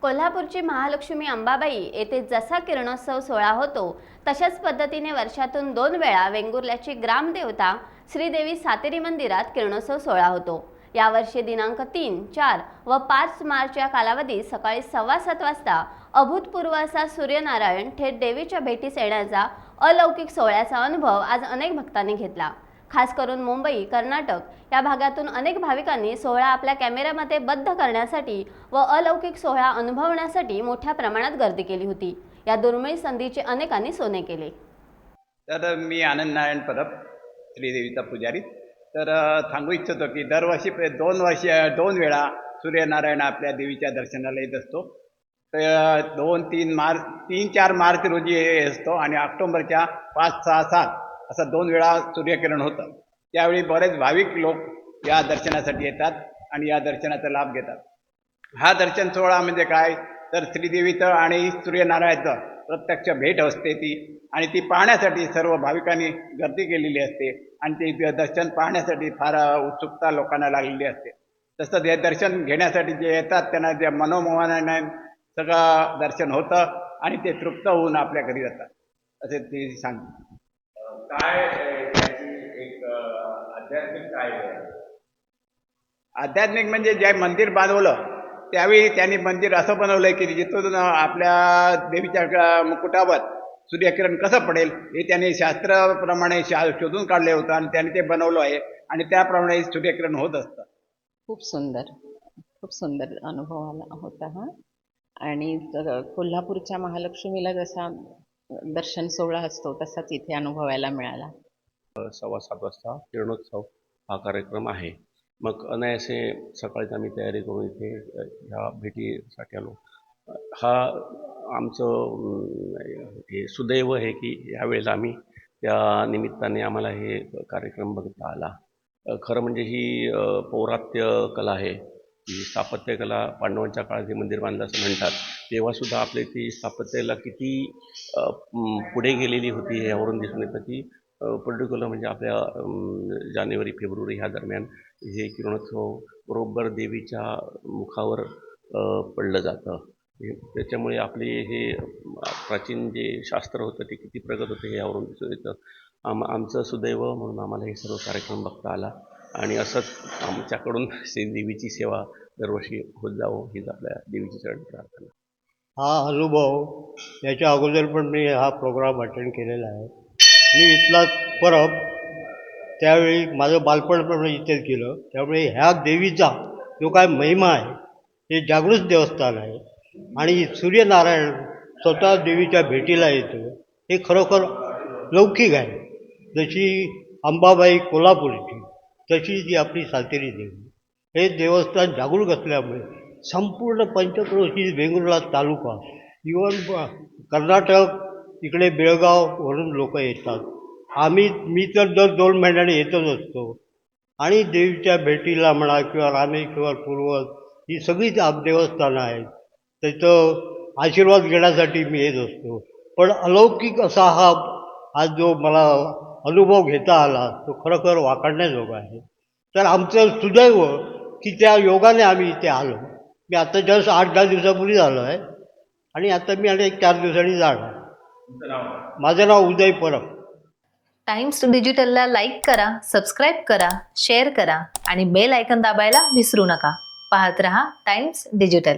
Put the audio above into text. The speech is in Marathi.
कोल्हापूरची महालक्ष्मी अंबाबाई येथे जसा किरणोत्सव सोहळा होतो तशाच पद्धतीने वर्षातून 2 वेळा वेंगुर्ल्याची ग्रामदेवता श्रीदेवी सातेरी मंदिरात किरणोत्सव सोहळा होतो। यावर्षी दिनांक 3, 4 व 5 मार्च या कालावधीत सकाळी 7:15 वाजता अभूतपूर्व असा सूर्यनारायण थेट देवीच्या भेटीस येण्याचा अलौकिक सोहळ्याचा अनुभव आज अनेक भक्तांनी घेतला। खास करून मुंबई, कर्नाटक या भागातून अनेक भाविकांनी सोहळा आपल्या कॅमेऱ्यामध्ये बद्ध करण्यासाठी व अलौकिक सोहळा अनुभवण्यासाठी मोठ्या प्रमाणात गर्दी केली होती। या दुर्मिळ संधीचे अनेकांनी सोने केले। तर मी आनंद नारायण परब, श्रीदेवीचा पुजारी। तर सांगू इच्छितो की दरवर्षी 2 वेळा सूर्यनारायण आपल्या देवीच्या दर्शनाला येत असतो। तर 3-4 मार्च रोजी असतो आणि ऑक्टोबरच्या 5, 6, 7 असं 2 वेळा सूर्यकिरण होतं। त्यावेळी बरेच भाविक लोक या दर्शनासाठी येतात आणि या दर्शनाचा लाभ घेतात। हा दर्शन सोहळा म्हणजे काय, तर श्रीदेवीचं आणि सूर्यनारायणाचं प्रत्यक्ष भेट असते ती, आणि ती पाहण्यासाठी सर्व भाविकांनी गर्दी केलेली असते आणि ते दर्शन पाहण्यासाठी फार उत्सुकता लोकांना लागलेली असते। तसंच हे दर्शन घेण्यासाठी जे येतात त्यांना जे मनोमोहनाने सगळं दर्शन होतं आणि ते तृप्त होऊन आपल्या घरी जातात, असे ते सांगतात। काय त्याची एक आध्यात्मिक काय आहे? आध्यात्मिक म्हणजे जे मंदिर बांधवलं त्यावेळी त्यांनी मंदिर असं बनवलंय की जिथून आपल्या देवीच्या मुकुटावर सूर्यकिरण कसं पडेल हे त्यांनी शास्त्राप्रमाणे शोधून काढले होतं आणि त्यांनी ते बनवलं आहे आणि त्याप्रमाणे सूर्यकिरण होत असतं। खूप सुंदर अनुभव आला होता हा। आणि कोल्हापूरच्या महालक्ष्मीला जसा दर्शन सोहळा असतो तसाच इथे अनुभवायला मिळाला। 7:15 वाजता किरणोत्सव हा कार्यक्रम आहे। मग अनायासे सकाळीच आम्ही तयारी करून इथे ह्या भेटीसाठी आलो। हा आमचं हे सुदैव आहे की यावेळेला आम्ही त्या निमित्ताने आम्हाला हे कार्यक्रम बघता आला। खरं म्हणजे ही पौरात्य कला आहे, ही स्थापत्यकला। पांडवांच्या काळात हे मंदिर बांधलं असं म्हणतात, तेव्हासुद्धा आपली ती स्थापत्याला किती पुढे गेलेली होती यावरून दिसून येतं की पर्टिक्युलर म्हणजे आपल्या जानेवारी-फेब्रुवारी ह्या दरम्यान हे किरणोत्सव बरोबर देवीच्या मुखावर पडलं जातं। त्याच्यामुळे आपले हे प्राचीन जे शास्त्र होतं ते किती प्रगत होतं हे यावरून दिसून येतं। आमचं सुदैव म्हणून आम्हाला हे सर्व कार्यक्रम बघता आला आणि असंच आमच्याकडून देवीची सेवा दरवर्षी होत जावं हीच आपल्या देवीची चरणी प्रार्थना। हा अनुभव याच्या अगोदर पण मी हा प्रोग्राम अटेंड केलेला आहे। मी इथला परब, त्यावेळी माझं बालपण पण इथेच गेलं। त्यामुळे ह्या देवीचा जो काय महिमा आहे हे जागृत देवस्थान आहे आणि सूर्यनारायण स्वतः देवीच्या भेटीला येतो हे खरोखर लौकिक आहे। जशी अंबाबाई कोल्हापूरची तशी जी आपली सातेरी देवी, हे देवस्थान जागरूक असल्यामुळे संपूर्ण पंचक्रोशी वेंगुर्ला तालुका, इवन कर्नाटक इकडे बेळगाववरून लोक येतात। मी तर दर 2 महिन्याने येतच असतो आणि देवीच्या भेटीला म्हणा किंवा रामेश्वर, पूर्वज ही सगळी देवस्थानं आहेत, त्याचं आशीर्वाद घेण्यासाठी मी येत असतो। पण अलौकिक असा आज जो मला अनुभव घेता आला तो खरोखर वाखाणण्याजोगा आहे। तर आमचं सुदैव की त्या योगाने आम्ही इथे आलो। मी आता जस्ट 8-10 दिवसापूर्वी आलो आहे आणि आता मी 4 दिवसांनी जाणार। माझं नाव उदय परब। टाइम्स डिजिटलला लाईक करा, सबस्क्राईब करा, शेअर करा आणि बेल आयकॉन दाबायला विसरू नका। पाहत रहा टाइम्स डिजिटल।